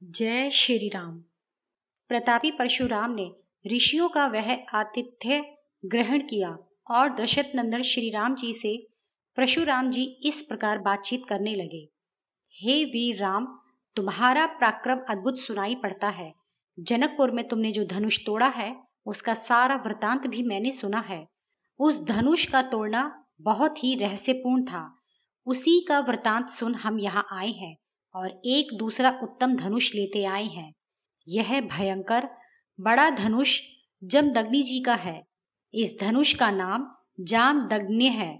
जय श्री राम। प्रतापी परशुराम ने ऋषियों का वह आतिथ्य ग्रहण किया और दशरथ नंदन श्री राम जी से परशुराम जी इस प्रकार बातचीत करने लगे। हे वीर राम, तुम्हारा पराक्रम अद्भुत सुनाई पड़ता है। जनकपुर में तुमने जो धनुष तोड़ा है उसका सारा वृतांत भी मैंने सुना है। उस धनुष का तोड़ना बहुत ही रहस्यपूर्ण था। उसी का वृतांत सुन हम यहाँ आए हैं और एक दूसरा उत्तम धनुष लेते आए हैं। यह भयंकर बड़ा धनुष जमदग्नि जी का है। इस धनुष का नाम जामदग्नि है।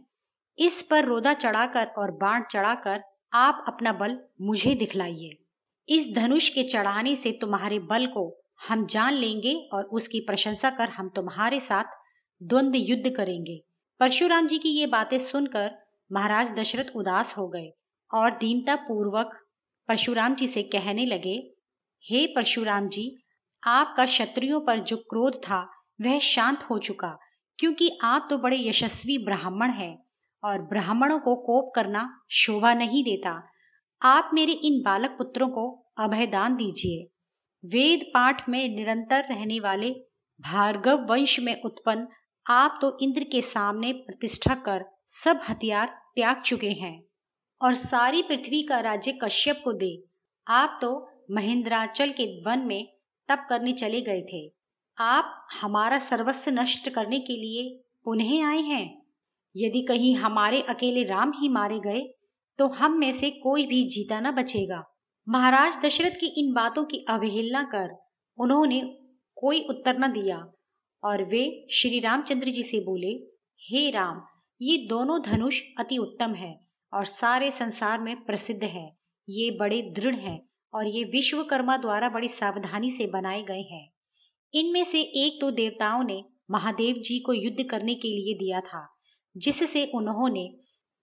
इस पर रोदा चढ़ाकर और बाण चढ़ाकर आप अपना बल मुझे दिखलाइए। इस धनुष के चढ़ाने से तुम्हारे बल को हम जान लेंगे और उसकी प्रशंसा कर हम तुम्हारे साथ द्वंद्व युद्ध करेंगे। परशुराम जी की ये बातें सुनकर महाराज दशरथ उदास हो गए और दीनता पूर्वक परशुराम जी से कहने लगे, हे परशुराम जी, आपका क्षत्रियों पर जो क्रोध था वह शांत हो चुका, क्योंकि आप तो बड़े यशस्वी ब्राह्मण हैं और ब्राह्मणों को कोप करना शोभा नहीं देता। आप मेरे इन बालक पुत्रों को अभयदान दीजिए। वेद पाठ में निरंतर रहने वाले भार्गव वंश में उत्पन्न आप तो इंद्र के सामने प्रतिष्ठा कर सब हथियार त्याग चुके हैं और सारी पृथ्वी का राज्य कश्यप को दे। आप तो महेंद्राचल के वन में तप करने चले गए थे। आप हमारा सर्वस्व नष्ट करने के लिए पुनः आए हैं। यदि कहीं हमारे अकेले राम ही मारे गए तो हम में से कोई भी जीता न बचेगा। महाराज दशरथ की इन बातों की अवहेलना कर उन्होंने कोई उत्तर न दिया और वे श्री रामचंद्र जी से बोले, हे राम, ये दोनों धनुष अति उत्तम है और सारे संसार में प्रसिद्ध है। ये बड़े दृढ़ हैं और ये विश्वकर्मा द्वारा बड़ी सावधानी से बनाए गए हैं। इनमें से एक तो देवताओं ने महादेव जी को युद्ध करने के लिए दिया था, जिससे उन्होंने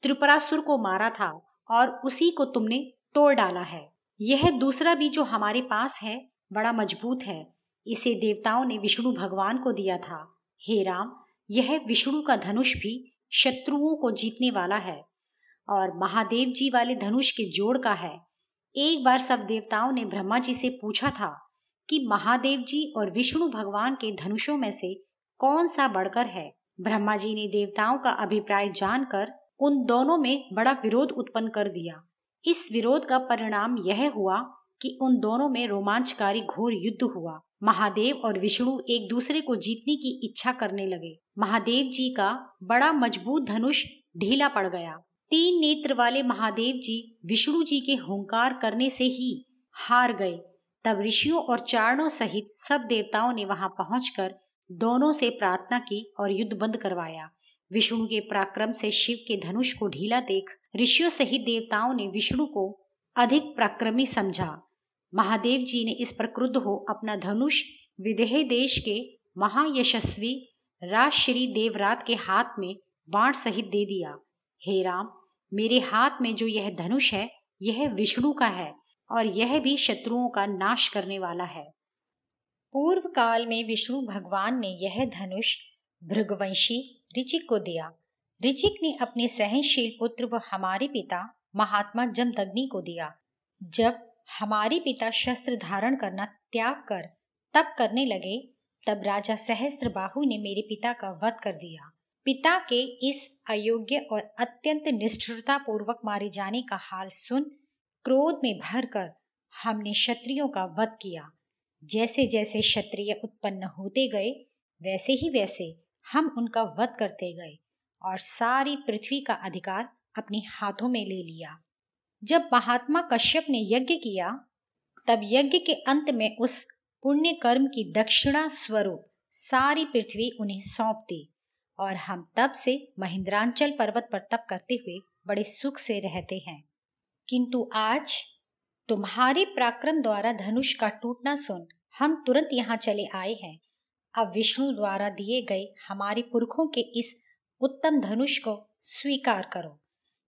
त्रिपुरासुर को मारा था और उसी को तुमने तोड़ डाला है। यह दूसरा भी जो हमारे पास है बड़ा मजबूत है। इसे देवताओं ने विष्णु भगवान को दिया था। हे राम, यह विष्णु का धनुष भी शत्रुओं को जीतने वाला है और महादेव जी वाले धनुष के जोड़ का है। एक बार सब देवताओं ने ब्रह्मा जी से पूछा था कि महादेव जी और विष्णु भगवान के धनुषों में से कौन सा बढ़कर है। ब्रह्मा जी ने देवताओं का अभिप्राय जानकर उन दोनों में बड़ा विरोध उत्पन्न कर दिया। इस विरोध का परिणाम यह हुआ कि उन दोनों में रोमांचकारी घोर युद्ध हुआ। महादेव और विष्णु एक दूसरे को जीतने की इच्छा करने लगे। महादेव जी का बड़ा मजबूत धनुष ढीला पड़ गया। 3 नेत्र वाले महादेव जी विष्णु जी के हुंकार करने से ही हार गए। तब ऋषियों और चारणों सहित सब देवताओं ने वहां पहुंचकर दोनों से प्रार्थना की और युद्ध बंद करवाया। विष्णु के पराक्रम से शिव के धनुष को ढीला देख ऋषियों सहित देवताओं ने विष्णु को अधिक पराक्रमी समझा। महादेव जी ने इस पर क्रुद्ध हो अपना धनुष विदेह देश के महायशस्वी राजश्री देवरात के हाथ में बाण सहित दे दिया। हे राम, मेरे हाथ में जो यह धनुष है यह विष्णु का है और यह भी शत्रुओं का नाश करने वाला है। पूर्व काल में विष्णु भगवान ने यह धनुष भृगवंशी ऋचिक को दिया। ऋचिक ने अपने सहनशील पुत्र व हमारे पिता महात्मा जमदग्नि को दिया। जब हमारे पिता शस्त्र धारण करना त्याग कर तप करने लगे तब राजा सहस्त्रबाहु ने मेरे पिता का वध कर दिया। पिता के इस अयोग्य और अत्यंत निष्ठुरता पूर्वक मारे जाने का हाल सुन क्रोध में भरकर हमने क्षत्रियों का वध किया। जैसे जैसे क्षत्रिय उत्पन्न होते गए वैसे हम उनका वध करते गए और सारी पृथ्वी का अधिकार अपने हाथों में ले लिया। जब महात्मा कश्यप ने यज्ञ किया तब यज्ञ के अंत में उस पुण्य कर्म की दक्षिणा स्वरूप सारी पृथ्वी उन्हें सौंप दी और हम तब से महेंद्रांचल पर्वत पर तप करते हुए बड़े सुख से रहते हैं। किंतु आज तुम्हारे पराक्रम द्वारा धनुष का टूटना सुन हम तुरंत यहाँ चले आए हैं। अब विष्णु द्वारा दिए गए हमारे पुरखों के इस उत्तम धनुष को स्वीकार करो।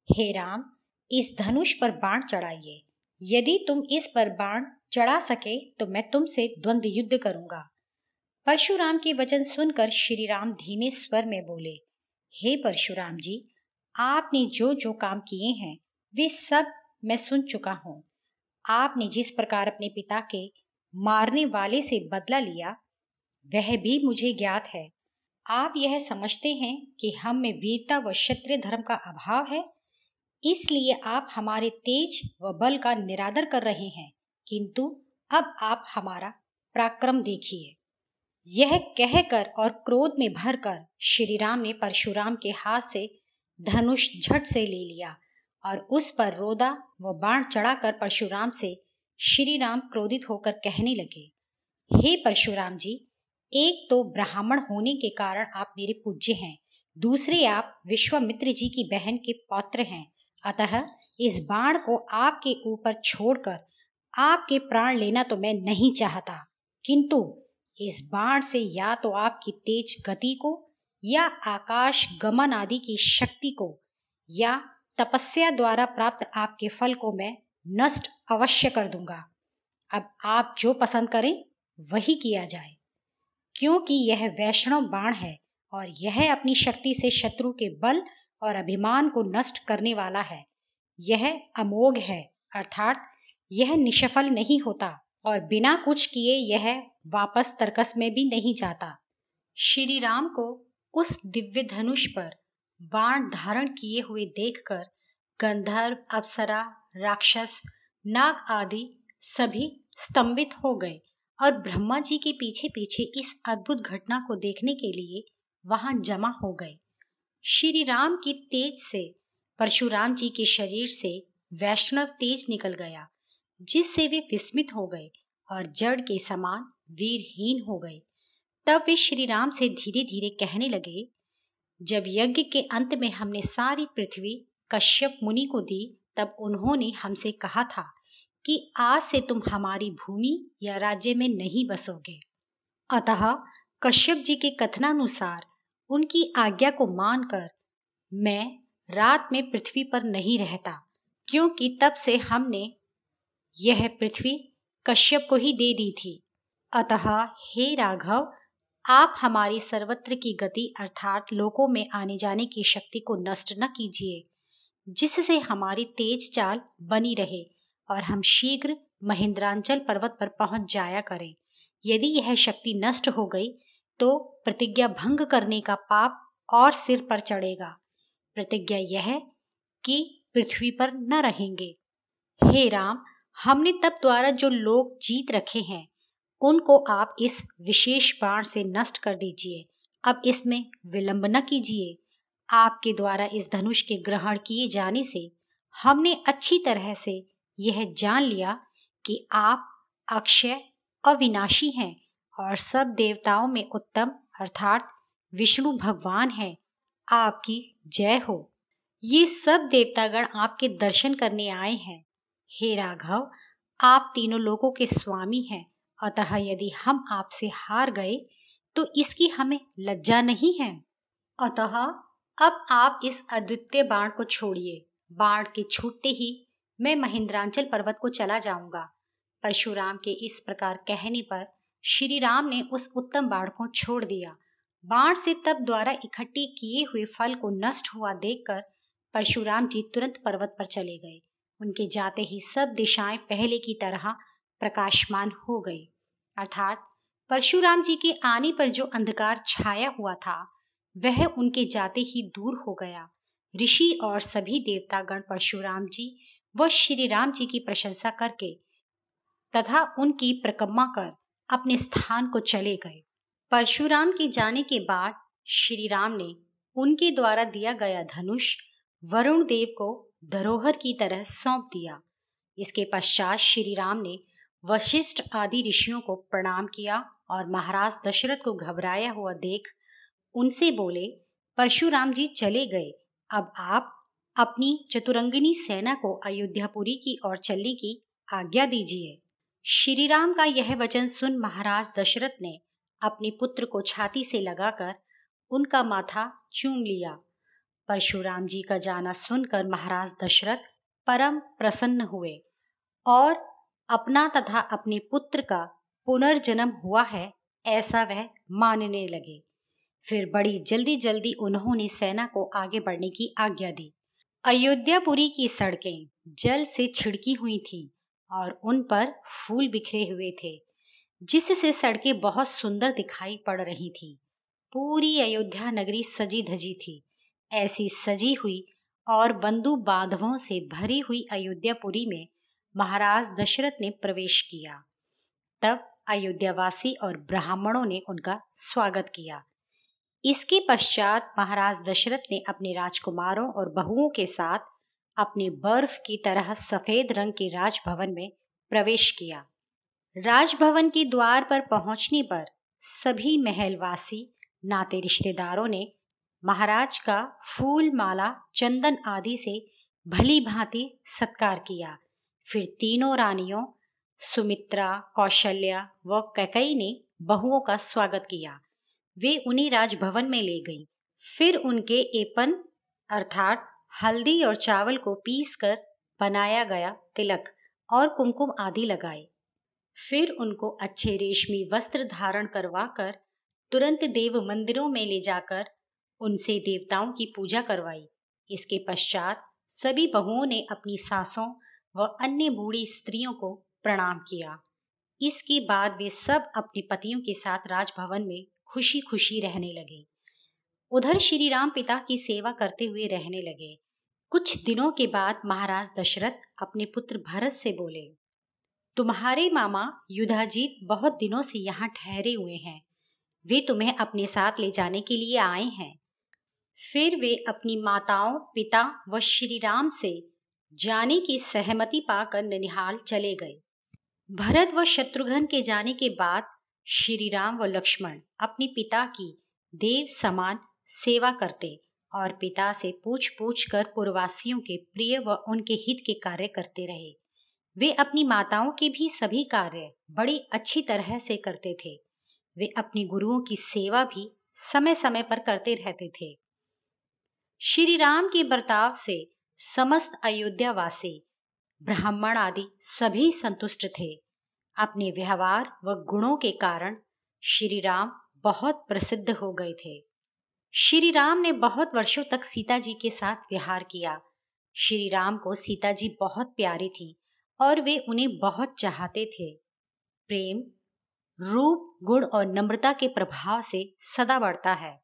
हे राम, इस धनुष पर बाण चढ़ाइए। यदि तुम इस पर बाण चढ़ा सके तो मैं तुमसे द्वंद्व युद्ध करूंगा। परशुराम के वचन सुनकर श्री राम धीमे स्वर में बोले, हे परशुराम जी, आपने जो जो काम किए हैं वे सब मैं सुन चुका हूँ। आपने जिस प्रकार अपने पिता के मारने वाले से बदला लिया वह भी मुझे ज्ञात है। आप यह समझते हैं कि हम में वीरता व क्षत्रिय धर्म का अभाव है, इसलिए आप हमारे तेज व बल का निरादर कर रहे हैं, किंतु अब आप हमारा पराक्रम देखिए। यह कहकर और क्रोध में भरकर श्री राम ने परशुराम के हाथ से धनुष झट से ले लिया और उस पर रोदा व बाण चढ़ाकर परशुराम से श्री राम क्रोधित होकर कहने लगे, हे परशुराम जी, एक तो ब्राह्मण होने के कारण आप मेरे पूज्य हैं, दूसरे आप विश्वामित्र जी की बहन के पौत्र हैं, अतः इस बाण को आपके ऊपर छोड़कर आपके प्राण लेना तो मैं नहीं चाहता, किंतु इस बाण से या तो आपकी तेज गति को या आकाश गमन आदि की शक्ति को या तपस्या द्वारा प्राप्त आपके फल को मैं नष्ट अवश्य कर दूंगा। अब आप जो पसंद करें वही किया जाए, क्योंकि यह वैष्णव बाण है और यह अपनी शक्ति से शत्रु के बल और अभिमान को नष्ट करने वाला है। यह अमोघ है, अर्थात यह निष्फल नहीं होता और बिना कुछ किए यह वापस तर्कस में भी नहीं जाता। श्री राम को उस दिव्य धनुष पर बाण धारण किए हुए देखकर गंधर्व, अप्सरा, राक्षस, नाग आदि सभी स्तंभित हो गए और ब्रह्मा जी के पीछे पीछे इस अद्भुत घटना को देखने के लिए वहां जमा हो गए। श्री राम की तेज से परशुराम जी के शरीर से वैष्णव तेज निकल गया, जिससे वे विस्मित हो गए और जड़ के समान वीरहीन हो गए। तब वे श्री राम से धीरे धीरे कहने लगे, जब यज्ञ के अंत में हमने सारी पृथ्वी कश्यप मुनि को दी, तब उन्होंने हमसे कहा था कि आज से तुम हमारी भूमि या राज्य में नहीं बसोगे। अतः कश्यप जी के कथनानुसार उनकी आज्ञा को मानकर मैं रात में पृथ्वी पर नहीं रहता, क्योंकि तब से हमने यह पृथ्वी कश्यप को ही दे दी थी। अतः हे राघव, आप हमारी सर्वत्र की गति अर्थात लोकों में आने जाने की शक्ति को नष्ट न कीजिए, जिससे हमारी तेज चाल बनी रहे और हम शीघ्र महेंद्रांचल पर्वत पर पहुंच जाया करें। यदि यह शक्ति नष्ट हो गई तो प्रतिज्ञा भंग करने का पाप और सिर पर चढ़ेगा। प्रतिज्ञा यह कि पृथ्वी पर न रहेंगे। हे राम, हमने तप द्वारा जो लोग जीत रखे हैं उनको आप इस विशेष बाण से नष्ट कर दीजिए। अब इसमें विलंब न कीजिए। आपके द्वारा इस धनुष के ग्रहण किए जाने से हमने अच्छी तरह से यह जान लिया कि आप अक्षय अविनाशी हैं और सब देवताओं में उत्तम अर्थात विष्णु भगवान हैं। आपकी जय हो। ये सब देवतागण आपके दर्शन करने आए हैं। हे राघव, आप तीनों लोगों के स्वामी हैं, अतः यदि हम आपसे हार गए तो इसकी हमें लज्जा नहीं है। अतः अब आप इस अद्वितीय बाण को छोड़िए। बाण के छूटते ही मैं महेंद्रांचल पर्वत को चला जाऊंगा। परशुराम के इस प्रकार कहने पर श्री राम ने उस उत्तम बाण को छोड़ दिया। बाण से तप द्वारा इकट्ठे किए हुए फल को नष्ट हुआ देखकर परशुराम जी तुरंत पर्वत पर चले गए। उनके जाते ही सब दिशाएं पहले की तरह प्रकाशमान हो गई, अर्थात परशुराम जी के आने पर जो अंधकार छाया हुआ था वह उनके जाते ही दूर हो गया। ऋषि और सभी देवतागण परशुराम जी व श्री राम जी की प्रशंसा करके तथा उनकी परिक्रमा कर अपने स्थान को चले गए। परशुराम के जाने के बाद श्री राम ने उनके द्वारा दिया गया धनुष वरुण देव को धरोहर की तरह सौंप दिया। इसके पश्चात श्री राम ने वशिष्ठ आदि ऋषियों को प्रणाम किया और महाराज दशरथ को घबराया हुआ देख उनसे बोले, परशुराम जी चले गए, अब आप अपनी चतुरंगिनी सेना को अयोध्यापुरी की ओर चलने की आज्ञा दीजिए। श्री राम का यह वचन सुन महाराज दशरथ ने अपने पुत्र को छाती से लगाकर उनका माथा चूम लिया। परशुराम जी का जाना सुनकर महाराज दशरथ परम प्रसन्न हुए और अपना तथा अपने पुत्र का पुनर्जन्म हुआ है ऐसा वह मानने लगे। फिर बड़ी जल्दी जल्दी उन्होंने सेना को आगे बढ़ने की आज्ञा दी। अयोध्यापुरी की सड़कें जल से छिड़की हुई थीं और उन पर फूल बिखरे हुए थे, जिससे सड़कें बहुत सुंदर दिखाई पड़ रही थी। पूरी अयोध्या नगरी सजी धजी थी। ऐसी सजी हुई और बंधु बांधवों से भरी हुई अयोध्यापुरी में महाराज दशरथ ने प्रवेश किया। तब अयोध्यावासी और ब्राह्मणों ने उनका स्वागत किया। इसके पश्चात महाराज दशरथ ने अपने राजकुमारों और बहुओं के साथ अपने बर्फ की तरह सफेद रंग के राजभवन में प्रवेश किया। राजभवन के द्वार पर पहुंचने पर सभी महलवासी नाते रिश्तेदारों ने महाराज का फूल, माला, चंदन आदि से भली भांति सत्कार किया। फिर तीनों रानियों सुमित्रा, कौशल्या व कैकेयी ने बहुओं का स्वागत किया। वे उन्हें राजभवन में ले गईं। फिर उनके एपन अर्थात हल्दी और चावल को पीसकर बनाया गया तिलक और कुमकुम आदि लगाए। फिर उनको अच्छे रेशमी वस्त्र धारण करवाकर तुरंत देव मंदिरों में ले जाकर उनसे देवताओं की पूजा करवाई। इसके पश्चात सभी बहुओं ने अपनी सासों व अन्य बूढ़ी स्त्रियों को प्रणाम किया। इसके बाद वे सब अपने पतियों के साथ राजभवन में खुशी खुशी रहने लगे। उधर श्री राम पिता की सेवा करते हुए रहने लगे। कुछ दिनों के बाद महाराज दशरथ अपने पुत्र भरत से बोले, तुम्हारे मामा युधाजीत बहुत दिनों से यहाँ ठहरे हुए हैं। वे तुम्हें अपने साथ ले जाने के लिए आए हैं। फिर वे अपनी माताओं, पिता व श्री राम से जाने की सहमति पाकर ननिहाल चले गए। भरत व शत्रुघ्न के जाने के बाद श्री राम व लक्ष्मण अपने पिता की देव समान सेवा करते और पिता से पूछ पूछ कर पूर्ववासियों के प्रिय व उनके हित के कार्य करते रहे। वे अपनी माताओं के भी सभी कार्य बड़ी अच्छी तरह से करते थे। वे अपने गुरुओं की सेवा भी समय समय पर करते रहते थे। श्री राम के बर्ताव से समस्त अयोध्यावासी, ब्राह्मण आदि सभी संतुष्ट थे। अपने व्यवहार व गुणों के कारण श्री राम बहुत प्रसिद्ध हो गए थे। श्री राम ने बहुत वर्षों तक सीता जी के साथ विहार किया। श्री राम को सीता जी बहुत प्यारी थी और वे उन्हें बहुत चाहते थे। प्रेम रूप, गुण और नम्रता के प्रभाव से सदा बढ़ता है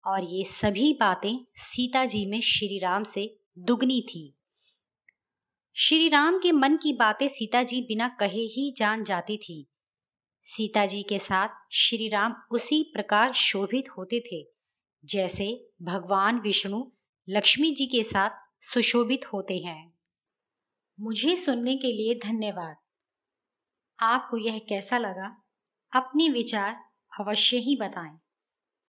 और ये सभी बातें सीता जी में श्री राम से दुगनी थी। श्री राम के मन की बातें सीता जी बिना कहे ही जान जाती थी। सीता जी के साथ श्री राम उसी प्रकार शोभित होते थे जैसे भगवान विष्णु लक्ष्मी जी के साथ सुशोभित होते हैं। मुझे सुनने के लिए धन्यवाद। आपको यह कैसा लगा? अपने विचार अवश्य ही बताएं।